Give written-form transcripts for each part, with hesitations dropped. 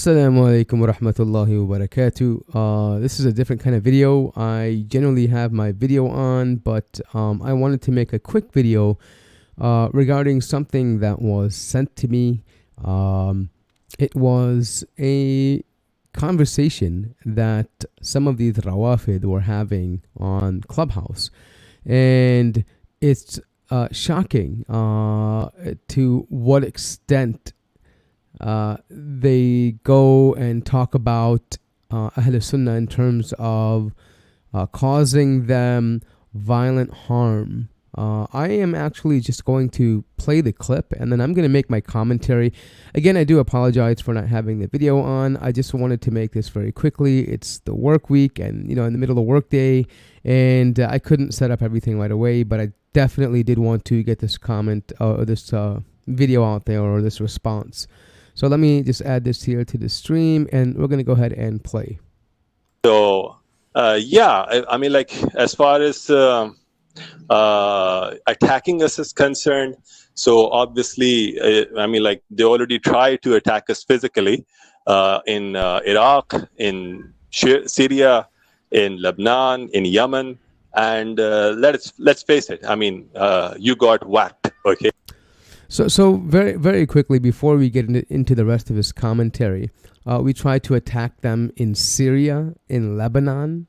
Assalamu alaikum wa rahmatullahi wa barakatuh. This is a different kind of video. I generally have my video on, but I wanted to make a quick video regarding something that was sent to me. It was a conversation that some of these rawafid were having on Clubhouse. And it's shocking to what extent they go and talk about Ahlus Sunnah in terms of causing them violent harm. I am actually just going to play the clip and then I'm going to make my commentary. Again, I do apologize for not having the video on. I just wanted to make this very quickly. It's the work week and, in the middle of the work day, and I couldn't set up everything right away, but I definitely did want to get this comment or this video out there, or this response. So let me just add this here to the stream, and we're going to go ahead and play. So, I mean, like, as far as attacking us is concerned, so obviously, I mean, like, they already tried to attack us physically in Iraq, in Syria, in Lebanon, in Yemen, and let's face it, I mean, you got whacked, okay? So very, very quickly, before we get into the rest of his commentary, we tried to attack them in Syria, in Lebanon.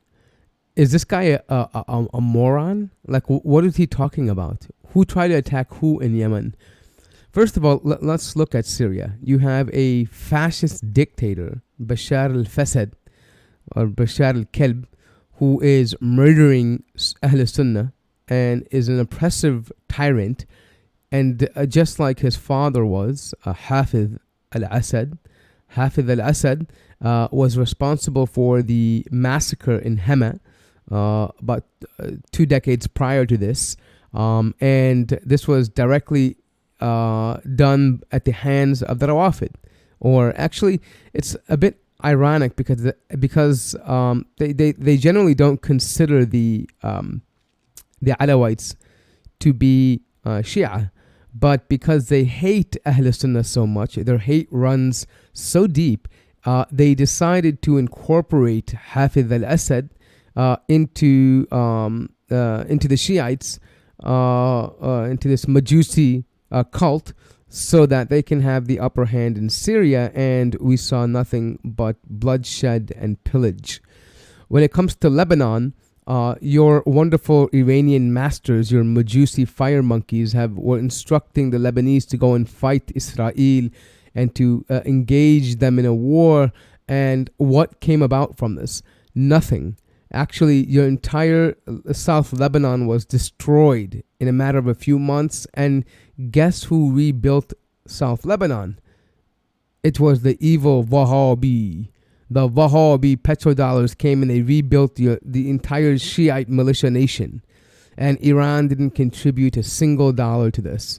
Is this guy a moron? Like, what is he talking about? Who tried to attack who in Yemen? First of all, let's look at Syria. You have a fascist dictator, Bashar al-Fasad, or Bashar al-Kalb, who is murdering Ahlus Sunnah and is an oppressive tyrant. And just like his father was, Hafez al-Assad, was responsible for the massacre in Hama about 2 decades prior to this. And this was directly done at the hands of the Rawafid. Or actually, it's a bit ironic because they generally don't consider the Alawites to be Shia. But because they hate Ahlus Sunnah so much, their hate runs so deep, they decided to incorporate Hafez al-Assad into the Shiites, into this Majoosi cult, so that they can have the upper hand in Syria, and we saw nothing but bloodshed and pillage. When it comes to Lebanon, your wonderful Iranian masters, your Majoosi fire monkeys, were instructing the Lebanese to go and fight Israel and to engage them in a war. And what came about from this? Nothing. Actually, your entire South Lebanon was destroyed in a matter of a few months. And guess who rebuilt South Lebanon? It was the evil Wahhabi. The Wahhabi petrodollars came and they rebuilt the entire Shiite militia nation. And Iran didn't contribute a single dollar to this.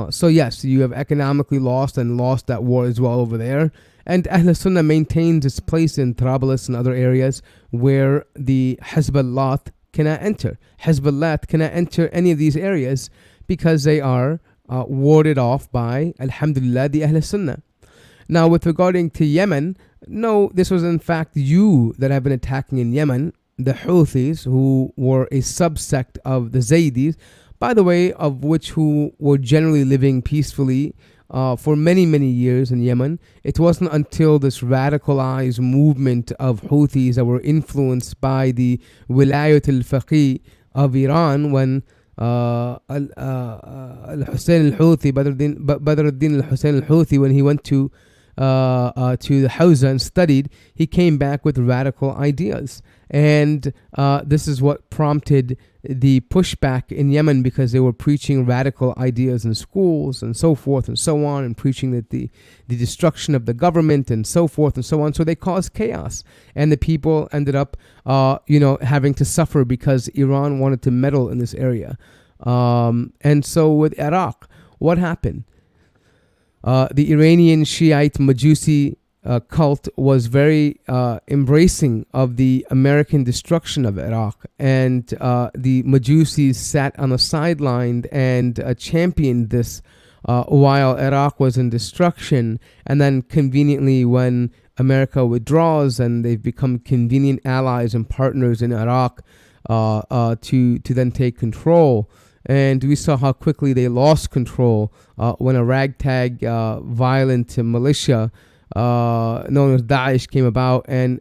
So yes, you have economically lost that war as well over there. And Ahlus Sunnah maintains its place in Trablus and other areas where the Hezbollah cannot enter. Hezbollah cannot enter any of these areas because they are warded off by, alhamdulillah, the Ahlus Sunnah. Now, with regarding to Yemen, no, this was in fact you that have been attacking in Yemen, the Houthis, who were a subsect of the Zaydis, by the way, of which who were generally living peacefully for many, many years in Yemen. It wasn't until this radicalized movement of Houthis that were influenced by the Wilayat al-Faqih of Iran, when al-Hussein al-Houthi, Badruddin al-Hussein al-Houthi, when he went to the Hawza and studied, he came back with radical ideas. And this is what prompted the pushback in Yemen, because they were preaching radical ideas in schools and so forth and so on, and preaching that the destruction of the government and so forth and so on. So they caused chaos, and the people ended up having to suffer because Iran wanted to meddle in this area. And so with Iraq, what happened? The Iranian Shiite Majoosi cult was very embracing of the American destruction of Iraq, and the Majoosis sat on the sideline and championed this while Iraq was in destruction. And then conveniently, when America withdraws and they've become convenient allies and partners in Iraq to then take control. And we saw how quickly they lost control when a ragtag violent militia known as Daesh came about and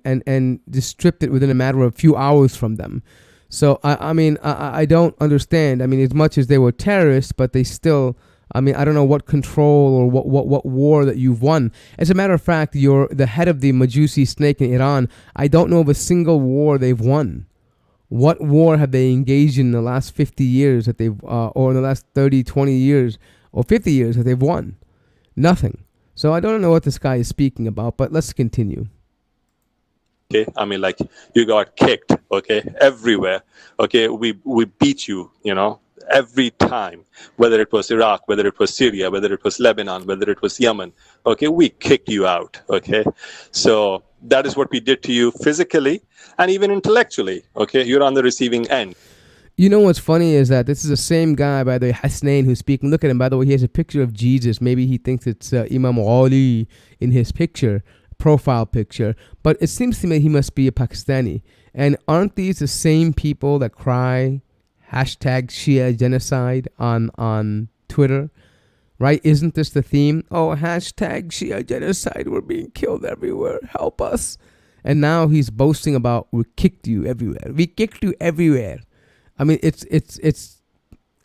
just stripped it within a matter of a few hours from them. So, I don't understand. I mean, as much as they were terrorists, but they still, I don't know what control or what war that you've won. As a matter of fact, you're the head of the Majoosi snake in Iran. I don't know of a single war they've won. What war have they engaged in the last 50 years that they've, or in the last 30, 20 years, or 50 years that they've won? Nothing. So I don't know what this guy is speaking about, but let's continue. Okay, you got kicked, okay, everywhere. Okay, we beat you, every time, whether it was Iraq, whether it was Syria, whether it was Lebanon, whether it was Yemen. Okay, we kicked you out. Okay, so that is what we did to you physically and even intellectually. Okay, you're on the receiving end. You know what's funny is that this is the same guy, by the way, Hasnain, who's speaking. Look at him, by the way. He has a picture of Jesus. Maybe he thinks it's Imam Ali in his picture, profile picture. But it seems to me he must be a Pakistani. And aren't these the same people that cry hashtag Shia genocide on Twitter? Right? Isn't this the theme? Oh, hashtag Shia genocide. We're being killed everywhere. Help us. And now he's boasting about we kicked you everywhere. We kicked you everywhere. I mean, it's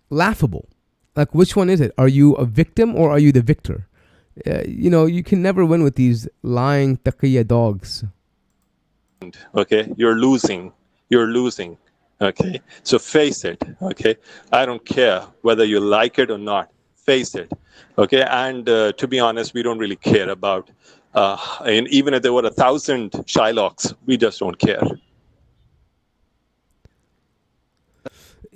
laughable. Like, which one is it? Are you a victim or are you the victor? You can never win with these lying taqiyya dogs. Okay, you're losing. Okay, so face it. Okay, I don't care whether you like it or not. Face it. Okay, and to be honest, we don't really care about. And even if there were 1,000 Shylocks, we just don't care.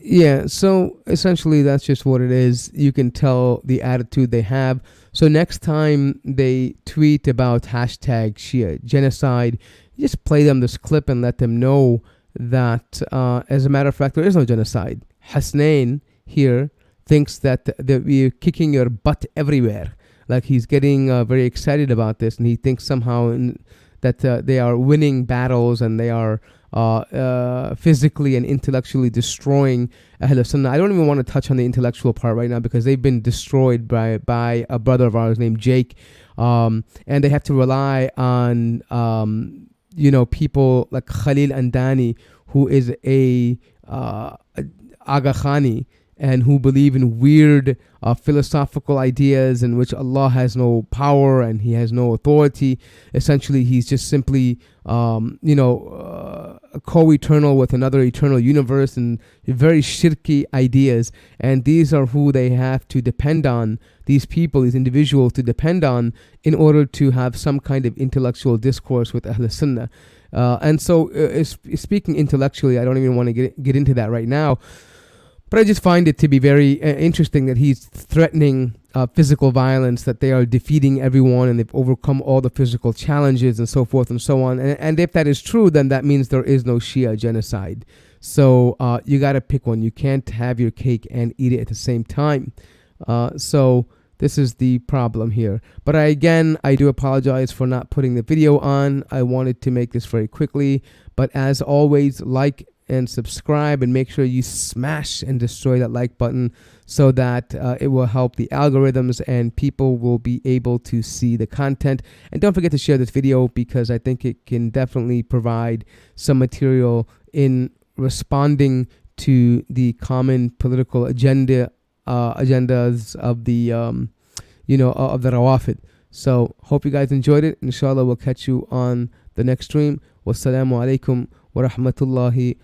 Yeah, so essentially that's just what it is. You can tell the attitude they have. So next time they tweet about hashtag Shia genocide, just play them this clip and let them know that, as a matter of fact, there is no genocide. Hasnain here thinks that we're kicking your butt everywhere. Like, he's getting very excited about this, and he thinks somehow that they are winning battles and they are physically and intellectually destroying Ahlus Sunnah. I don't even want to touch on the intellectual part right now because they've been destroyed by a brother of ours named Jake, and they have to rely on people like Khalil Andani, who is a Aga Khani, and who believe in weird philosophical ideas in which Allah has no power and He has no authority. Essentially, He's just simply, co-eternal with another eternal universe, and very shirky ideas. And these are who they have to depend on, these people, these individuals to depend on in order to have some kind of intellectual discourse with Ahlus Sunnah. And so, speaking intellectually, I don't even want to get into that right now. But I just find it to be very interesting that he's threatening physical violence, that they are defeating everyone and they've overcome all the physical challenges and so forth and so on. And if that is true, then that means there is no Shia genocide. So you got to pick one. You can't have your cake and eat it at the same time. So this is the problem here. But I do apologize for not putting the video on. I wanted to make this very quickly. But as always, like and subscribe, and make sure you smash and destroy that like button so that it will help the algorithms and people will be able to see the content. And don't forget to share this video because I think it can definitely provide some material in responding to the common political agendas of the of the Rawafid. So hope you guys enjoyed it. Inshallah, we'll catch you on the next stream. Wassalamu alaikum wa rahmatullahi